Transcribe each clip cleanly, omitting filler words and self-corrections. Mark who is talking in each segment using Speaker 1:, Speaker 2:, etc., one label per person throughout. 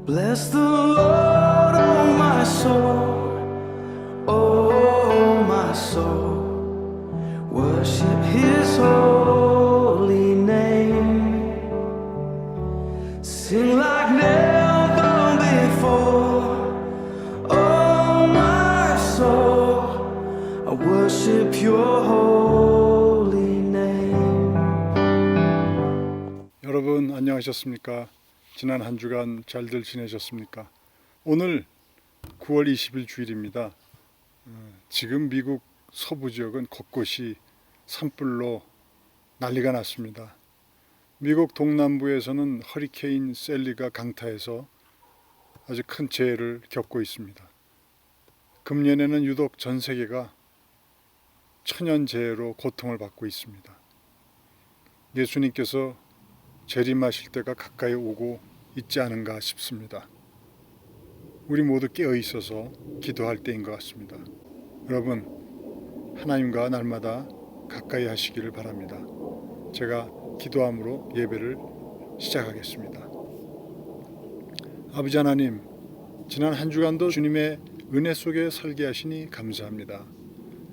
Speaker 1: Bless the Lord, oh my soul, oh my soul, worship His holy name. Sing like never before, oh my soul, I worship Your holy name.
Speaker 2: 여러분 안녕하셨습니까? 지난 한 주간 잘들 지내셨습니까? 오늘 9월 20일 주일입니다. 지금 미국 서부 지역은 곳곳이 산불로 난리가 났습니다. 미국 동남부에서는 허리케인 셀리가 강타해서 아주 큰 재해를 겪고 있습니다. 금년에는 유독 전 세계가 천연재해로 고통을 받고 있습니다. 예수님께서 재림하실 때가 가까이 오고 있지 않은가 싶습니다. 우리 모두 깨어 있어서 기도할 때인 것 같습니다. 여러분, 하나님과 날마다 가까이 하시기를 바랍니다. 제가 기도함으로 예배를 시작하겠습니다. 아버지 하나님, 지난 한 주간도 주님의 은혜 속에 살게 하시니 감사합니다.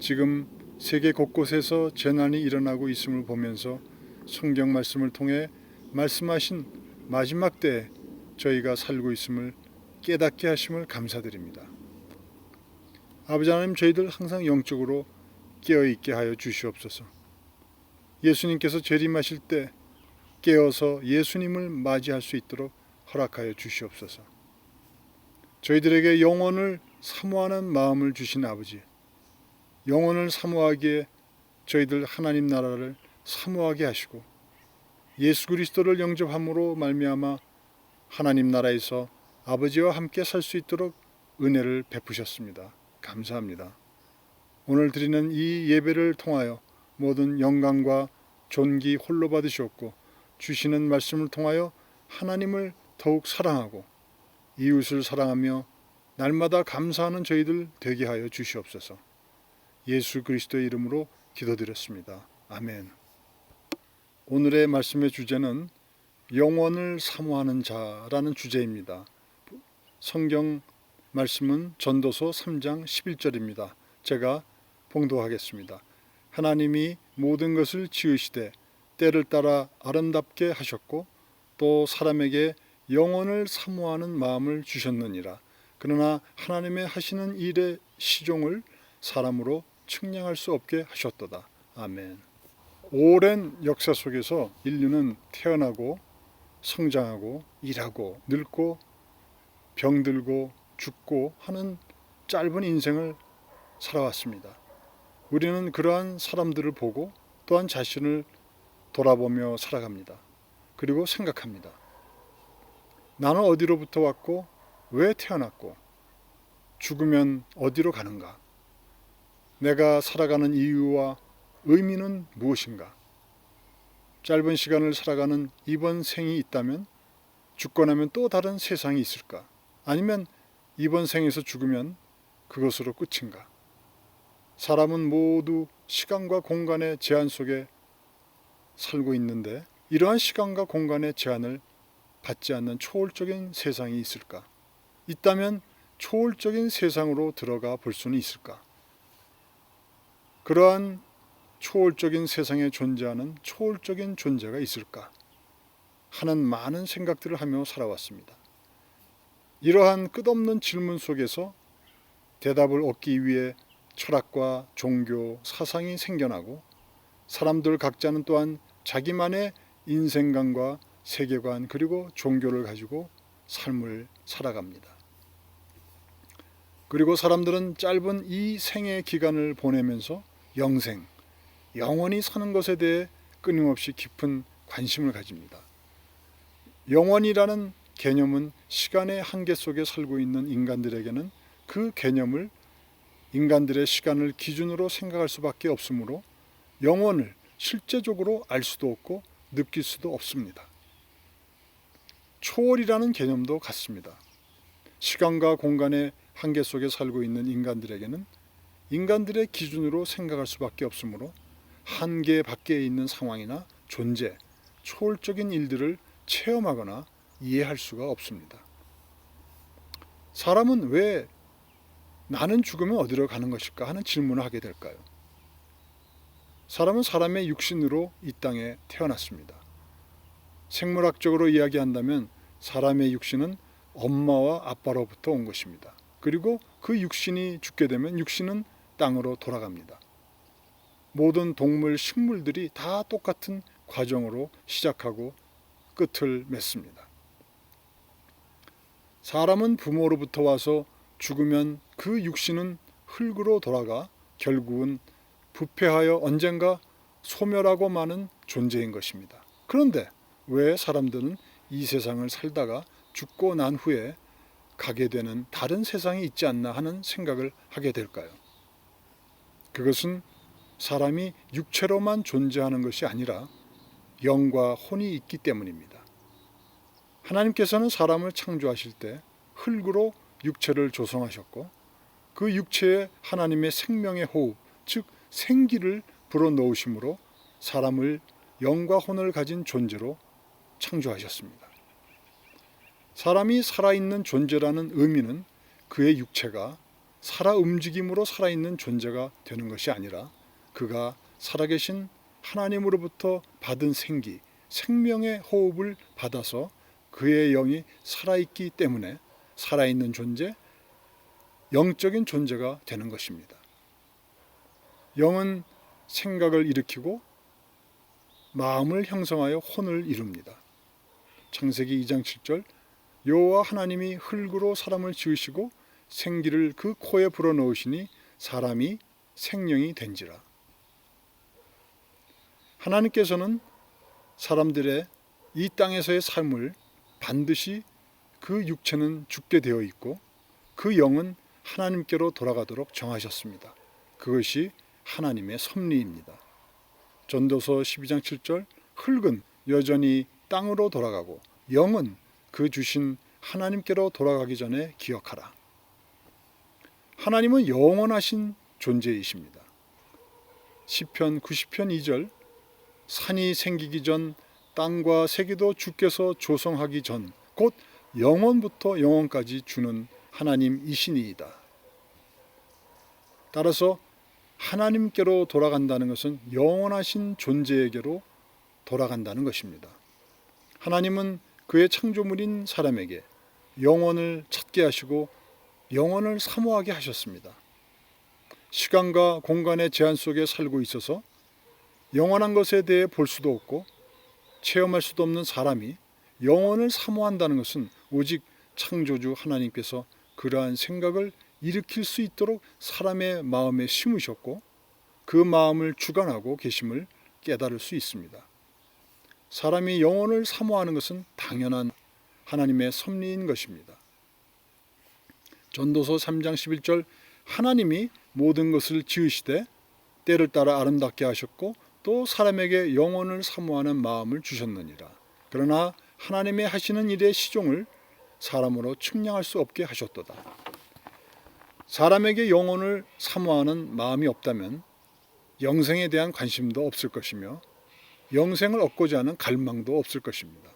Speaker 2: 지금 세계 곳곳에서 재난이 일어나고 있음을 보면서 성경 말씀을 통해 말씀하신 마지막 때에 저희가 살고 있음을 깨닫게 하심을 감사드립니다. 아버지 하나님, 저희들 항상 영적으로 깨어있게 하여 주시옵소서. 예수님께서 재림하실 때 깨어서 예수님을 맞이할 수 있도록 허락하여 주시옵소서. 저희들에게 영혼을 사모하는 마음을 주신 아버지, 영혼을 사모하기에 저희들 하나님 나라를 사모하게 하시고 예수 그리스도를 영접함으로 말미암아 하나님 나라에서 아버지와 함께 살 수 있도록 은혜를 베푸셨습니다. 감사합니다. 오늘 드리는 이 예배를 통하여 모든 영광과 존귀 홀로 받으시옵고 주시는 말씀을 통하여 하나님을 더욱 사랑하고 이웃을 사랑하며 날마다 감사하는 저희들 되게 하여 주시옵소서. 예수 그리스도의 이름으로 기도드렸습니다. 아멘. 오늘의 말씀의 주제는 영원을 사모하는 자라는 주제입니다. 성경 말씀은 전도서 3장 11절입니다. 제가 봉독하겠습니다. 하나님이 모든 것을 지으시되 때를 따라 아름답게 하셨고 또 사람에게 영원을 사모하는 마음을 주셨느니라. 그러나 하나님의 하시는 일의 시종을 사람으로 측량할 수 없게 하셨도다. 아멘. 오랜 역사 속에서 인류는 태어나고 성장하고 일하고 늙고 병들고 죽고 하는 짧은 인생을 살아왔습니다. 우리는 그러한 사람들을 보고 또한 자신을 돌아보며 살아갑니다. 그리고 생각합니다. 나는 어디로부터 왔고 왜 태어났고 죽으면 어디로 가는가? 내가 살아가는 이유와 의미는 무엇인가? 짧은 시간을 살아가는 이번 생이 있다면 죽고 나면 또 다른 세상이 있을까? 아니면 이번 생에서 죽으면 그것으로 끝인가? 사람은 모두 시간과 공간의 제한 속에 살고 있는데 이러한 시간과 공간의 제한을 받지 않는 초월적인 세상이 있을까? 있다면 초월적인 세상으로 들어가 볼 수는 있을까? 그러한 초월적인 세상에 존재하는 초월적인 존재가 있을까 하는 많은 생각들을 하며 살아왔습니다. 이러한 끝없는 질문 속에서 대답을 얻기 위해 철학과 종교, 사상이 생겨나고 사람들 각자는 또한 자기만의 인생관과 세계관 그리고 종교를 가지고 삶을 살아갑니다. 그리고 사람들은 짧은 이 생의 기간을 보내면서 영생, 영원히 사는 것에 대해 끊임없이 깊은 관심을 가집니다. 영원이라는 개념은 시간의 한계 속에 살고 있는 인간들에게는 그 개념을 인간들의 시간을 기준으로 생각할 수밖에 없으므로 영원을 실제적으로 알 수도 없고 느낄 수도 없습니다. 초월이라는 개념도 같습니다. 시간과 공간의 한계 속에 살고 있는 인간들에게는 인간들의 기준으로 생각할 수밖에 없으므로 한계 밖에 있는 상황이나 존재, 초월적인 일들을 체험하거나 이해할 수가 없습니다. 사람은 왜 나는 죽으면 어디로 가는 것일까 하는 질문을 하게 될까요? 사람은 사람의 육신으로 이 땅에 태어났습니다. 생물학적으로 이야기한다면 사람의 육신은 엄마와 아빠로부터 온 것입니다. 그리고 그 육신이 죽게 되면 육신은 땅으로 돌아갑니다. 모든 동물, 식물들이 다 똑같은 과정으로 시작하고 끝을 맺습니다. 사람은 부모로부터 와서 죽으면 그 육신은 흙으로 돌아가 결국은 부패하여 언젠가 소멸하고 마는 존재인 것입니다. 그런데 왜 사람들은 이 세상을 살다가 죽고 난 후에 가게 되는 다른 세상이 있지 않나 하는 생각을 하게 될까요? 그것은 사람이 육체로만 존재하는 것이 아니라 영과 혼이 있기 때문입니다. 하나님께서는 사람을 창조하실 때 흙으로 육체를 조성하셨고 그 육체에 하나님의 생명의 호흡, 즉 생기를 불어넣으심으로 사람을 영과 혼을 가진 존재로 창조하셨습니다. 사람이 살아있는 존재라는 의미는 그의 육체가 살아 움직임으로 살아있는 존재가 되는 것이 아니라 그가 살아계신 하나님으로부터 받은 생기, 생명의 호흡을 받아서 그의 영이 살아있기 때문에 살아있는 존재, 영적인 존재가 되는 것입니다. 영은 생각을 일으키고 마음을 형성하여 혼을 이룹니다. 창세기 2장 7절 여호와 하나님이 흙으로 사람을 지으시고 생기를 그 코에 불어넣으시니 사람이 생명이 된지라. 하나님께서는 사람들의 이 땅에서의 삶을 반드시 그 육체는 죽게 되어 있고 그 영은 하나님께로 돌아가도록 정하셨습니다. 그것이 하나님의 섭리입니다. 전도서 12장 7절 흙은 여전히 땅으로 돌아가고 영은 그 주신 하나님께로 돌아가기 전에 기억하라. 하나님은 영원하신 존재이십니다. 시편 90편 2절 산이 생기기 전 땅과 세계도 주께서 조성하기 전 곧 영원부터 영원까지 주는 하나님이시니이다. 따라서 하나님께로 돌아간다는 것은 영원하신 존재에게로 돌아간다는 것입니다. 하나님은 그의 창조물인 사람에게 영원을 찾게 하시고 영원을 사모하게 하셨습니다. 시간과 공간의 제한 속에 살고 있어서 영원한 것에 대해 볼 수도 없고 체험할 수도 없는 사람이 영원을 사모한다는 것은 오직 창조주 하나님께서 그러한 생각을 일으킬 수 있도록 사람의 마음에 심으셨고 그 마음을 주관하고 계심을 깨달을 수 있습니다. 사람이 영원을 사모하는 것은 당연한 하나님의 섭리인 것입니다. 전도서 3장 11절 하나님이 모든 것을 지으시되 때를 따라 아름답게 하셨고 또 사람에게 영원을 사모하는 마음을 주셨느니라. 그러나 하나님의 하시는 일의 시종을 사람으로 측량할 수 없게 하셨도다. 사람에게 영혼을 사모하는 마음이 없다면 영생에 대한 관심도 없을 것이며 영생을 얻고자 하는 갈망도 없을 것입니다.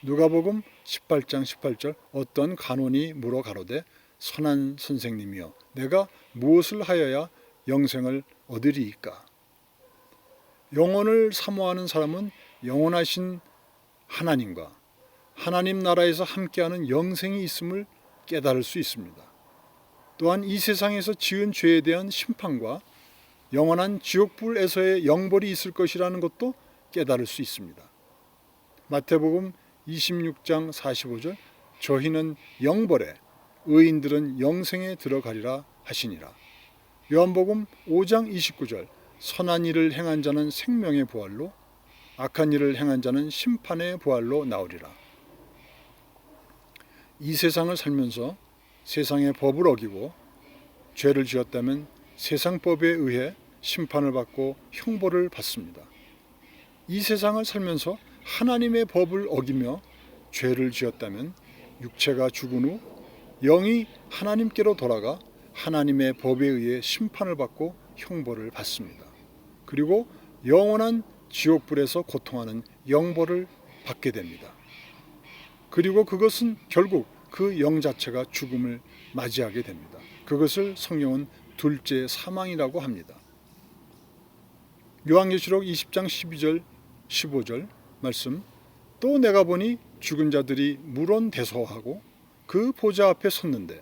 Speaker 2: 누가복음 18장 18절 어떤 간원이 물어 가로되 선한 선생님이여 내가 무엇을 하여야 영생을 얻으리이까. 영혼을 사모하는 사람은 영원하신 하나님과 하나님 나라에서 함께하는 영생이 있음을 깨달을 수 있습니다. 또한 이 세상에서 지은 죄에 대한 심판과 영원한 지옥불에서의 영벌이 있을 것이라는 것도 깨달을 수 있습니다. 마태복음 26장 45절 저희는 영벌에 의인들은 영생에 들어가리라 하시니라. 요한복음 5장 29절 선한 일을 행한 자는 생명의 부활로 악한 일을 행한 자는 심판의 부활로 나오리라. 이 세상을 살면서 세상의 법을 어기고 죄를 지었다면 세상법에 의해 심판을 받고 형벌을 받습니다. 이 세상을 살면서 하나님의 법을 어기며 죄를 지었다면 육체가 죽은 후 영이 하나님께로 돌아가 하나님의 법에 의해 심판을 받고 형벌을 받습니다. 그리고 영원한 지옥불에서 고통하는 영벌을 받게 됩니다. 그리고 그것은 결국 그 영 자체가 죽음을 맞이하게 됩니다. 그것을 성경은 둘째 사망이라고 합니다. 요한계시록 20장 12절 15절 말씀, 또 내가 보니 죽은 자들이 물온대소하고 그 보좌 앞에 섰는데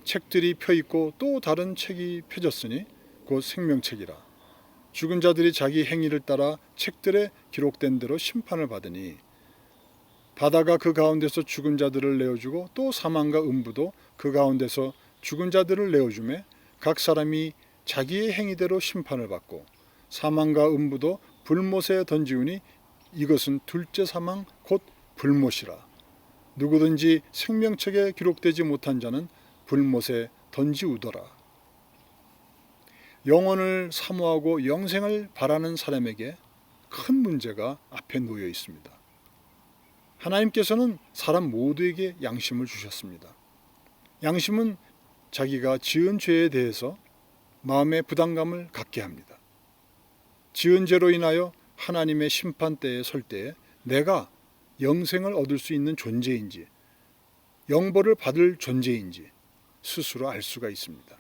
Speaker 2: 책들이 펴있고 또 다른 책이 펴졌으니 곧 생명책이라. 죽은 자들이 자기 행위를 따라 책들에 기록된 대로 심판을 받으니 바다가 그 가운데서 죽은 자들을 내어주고 또 사망과 음부도 그 가운데서 죽은 자들을 내어주매 각 사람이 자기의 행위대로 심판을 받고 사망과 음부도 불못에 던지우니 이것은 둘째 사망 곧 불못이라. 누구든지 생명책에 기록되지 못한 자는 불못에 던지우더라. 영혼을 사모하고 영생을 바라는 사람에게 큰 문제가 앞에 놓여 있습니다. 하나님께서는 사람 모두에게 양심을 주셨습니다. 양심은 자기가 지은 죄에 대해서 마음의 부담감을 갖게 합니다. 지은 죄로 인하여 하나님의 심판대에 설 때에 내가 영생을 얻을 수 있는 존재인지 영벌을 받을 존재인지 스스로 알 수가 있습니다.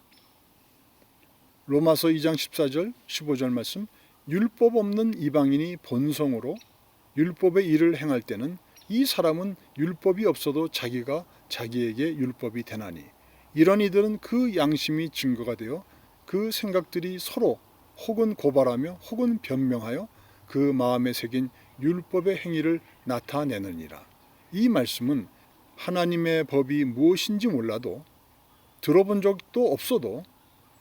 Speaker 2: 로마서 2장 14절 15절 말씀, 율법 없는 이방인이 본성으로 율법의 일을 행할 때는 이 사람은 율법이 없어도 자기가 자기에게 율법이 되나니 이런 이들은 그 양심이 증거가 되어 그 생각들이 서로 혹은 고발하며 혹은 변명하여 그 마음에 새긴 율법의 행위를 나타내느니라. 이 말씀은 하나님의 법이 무엇인지 몰라도 들어본 적도 없어도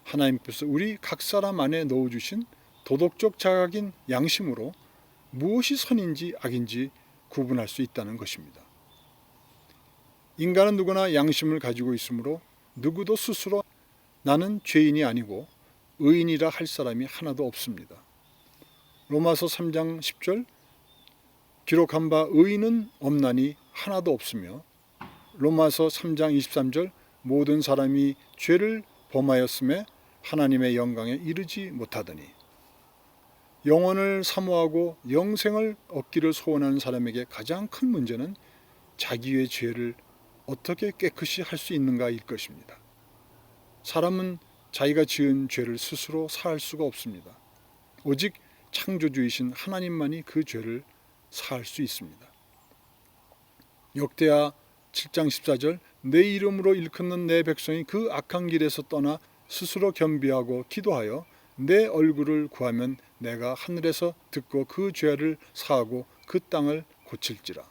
Speaker 2: 하나님께서 우리 각 사람 안에 넣어주신 도덕적 자각인 양심으로 무엇이 선인지 악인지 구분할 수 있다는 것입니다. 인간은 누구나 양심을 가지고 있으므로 누구도 스스로 나는 죄인이 아니고 의인이라 할 사람이 하나도 없습니다. 로마서 3장 10절, 기록한 바 의인은 없나니 하나도 없으며 로마서 3장 23절, 모든 사람이 죄를 범하였음에 하나님의 영광에 이르지 못하더니. 영혼을 사모하고 영생을 얻기를 소원하는 사람에게 가장 큰 문제는 자기의 죄를 어떻게 깨끗이 할 수 있는가일 것입니다. 사람은 자기가 지은 죄를 스스로 사할 수가 없습니다. 오직 창조주이신 하나님만이 그 죄를 사할 수 있습니다. 역대하 7장 14절, 내 이름으로 일컫는 내 백성이 그 악한 길에서 떠나 스스로 겸비하고 기도하여 내 얼굴을 구하면 내가 하늘에서 듣고 그 죄를 사하고 그 땅을 고칠지라.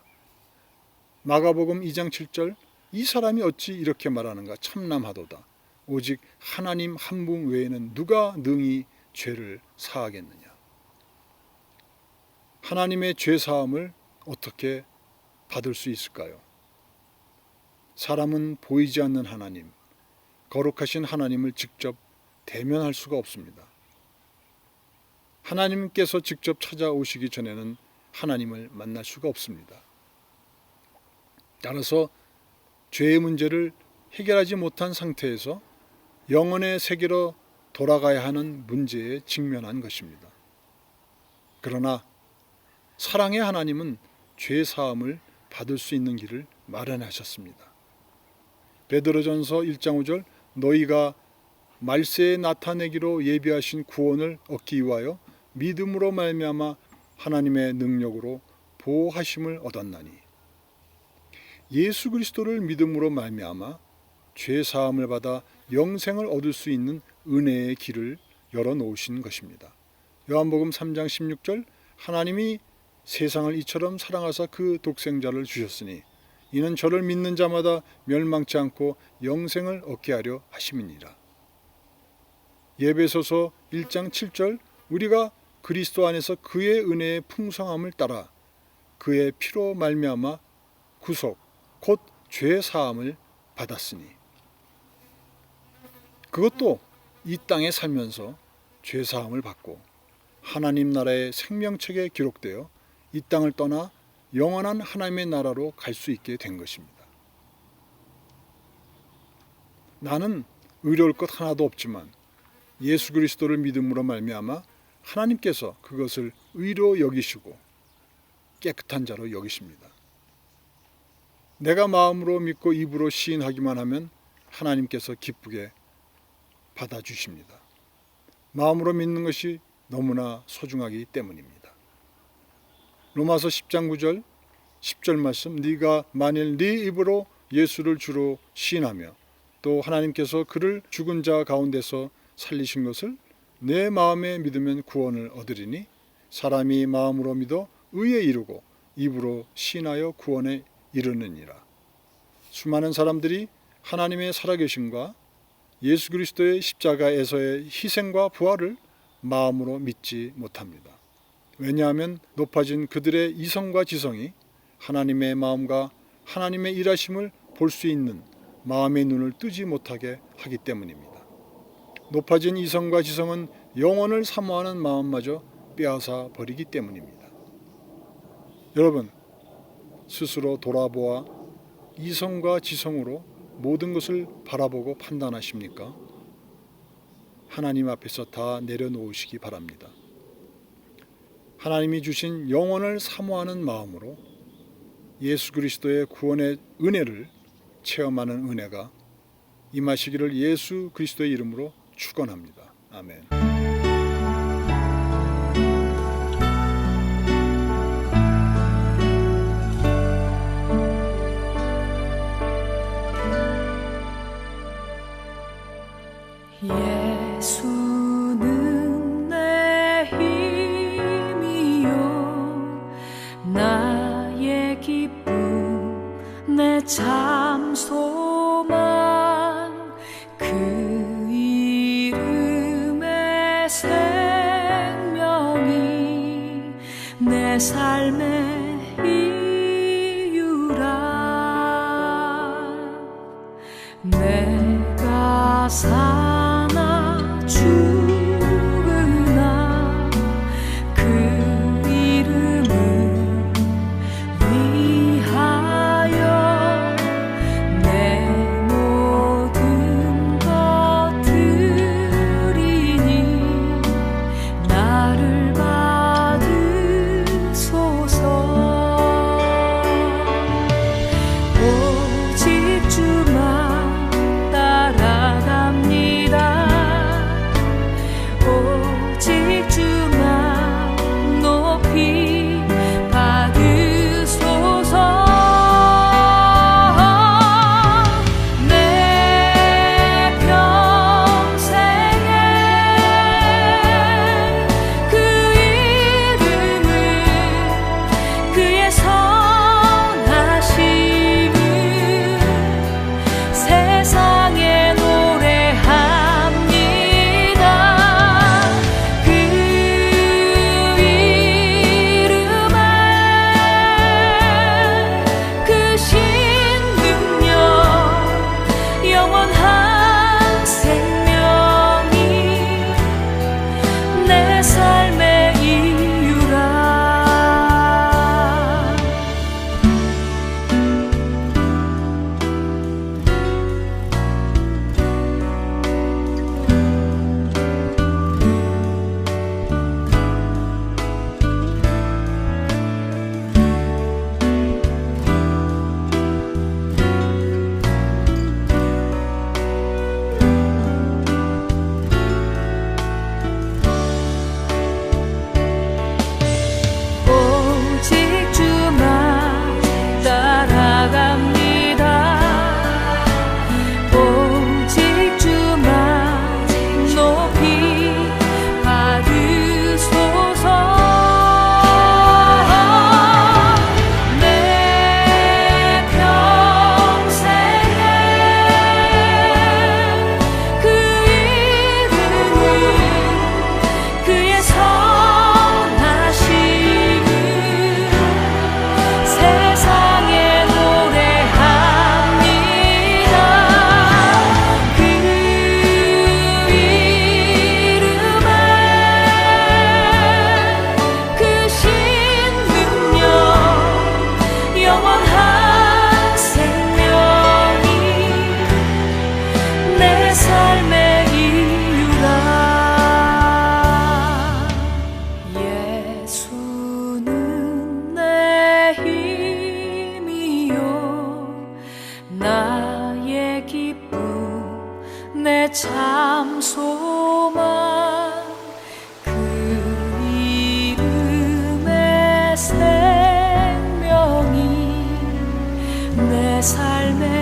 Speaker 2: 마가복음 2장 7절, 이 사람이 어찌 이렇게 말하는가 참남하도다. 오직 하나님 한 분 외에는 누가 능히 죄를 사하겠느냐. 하나님의 죄 사함을 어떻게 받을 수 있을까요? 사람은 보이지 않는 하나님, 거룩하신 하나님을 직접 대면할 수가 없습니다. 하나님께서 직접 찾아오시기 전에는 하나님을 만날 수가 없습니다. 따라서 죄의 문제를 해결하지 못한 상태에서 영혼의 세계로 돌아가야 하는 문제에 직면한 것입니다. 그러나 사랑의 하나님은 죄 사함을 받을 수 있는 길을 마련하셨습니다. 베드로전서 1장 5절, 너희가 말세에 나타내기로 예비하신 구원을 얻기 위하여 믿음으로 말미암아 하나님의 능력으로 보호하심을 얻었나니. 예수 그리스도를 믿음으로 말미암아 죄 사함을 받아 영생을 얻을 수 있는 은혜의 길을 열어놓으신 것입니다. 요한복음 3장 16절, 하나님이 세상을 이처럼 사랑하사 그 독생자를 주셨으니 이는 저를 믿는 자마다 멸망치 않고 영생을 얻게 하려 하심이니라. 에베소서 1장 7절, 우리가 그리스도 안에서 그의 은혜의 풍성함을 따라 그의 피로 말미암아 구속 곧 죄 사함을 받았으니. 그것도 이 땅에 살면서 죄 사함을 받고 하나님 나라의 생명책에 기록되어 이 땅을 떠나 영원한 하나님의 나라로 갈 수 있게 된 것입니다. 나는 의로울 것 하나도 없지만 예수 그리스도를 믿음으로 말미암아 하나님께서 그것을 의로 여기시고 깨끗한 자로 여기십니다. 내가 마음으로 믿고 입으로 시인하기만 하면 하나님께서 기쁘게 받아주십니다. 마음으로 믿는 것이 너무나 소중하기 때문입니다. 로마서 10장 9절 10절 말씀, 네가 만일 네 입으로 예수를 주로 시인하며 또 하나님께서 그를 죽은 자 가운데서 살리신 것을 내 마음에 믿으면 구원을 얻으리니 사람이 마음으로 믿어 의에 이르고 입으로 시인하여 구원에 이르느니라. 수많은 사람들이 하나님의 살아계심과 예수 그리스도의 십자가에서의 희생과 부활을 마음으로 믿지 못합니다. 왜냐하면 높아진 그들의 이성과 지성이 하나님의 마음과 하나님의 일하심을 볼 수 있는 마음의 눈을 뜨지 못하게 하기 때문입니다. 높아진 이성과 지성은 영혼을 사모하는 마음마저 빼앗아 버리기 때문입니다. 여러분, 스스로 돌아보아 이성과 지성으로 모든 것을 바라보고 판단하십니까? 하나님 앞에서 다 내려놓으시기 바랍니다. 하나님이 주신 영혼을 사모하는 마음으로 예수 그리스도의 구원의 은혜를 체험하는 은혜가 임하시기를 예수 그리스도의 이름으로 축원합니다. 아멘.
Speaker 3: 예수는 내 힘이요 나의 기쁨 내 참 소망 그 이름의 생명이 내 삶의 이유라. 내가 사나 죽으나 그 이름을 위하여 내 모든 것 드리니 나를 받으소서. 오직 주만 따라갑니다. 나의 기쁨 내 참 소망 그 이름의 생명이 내 삶의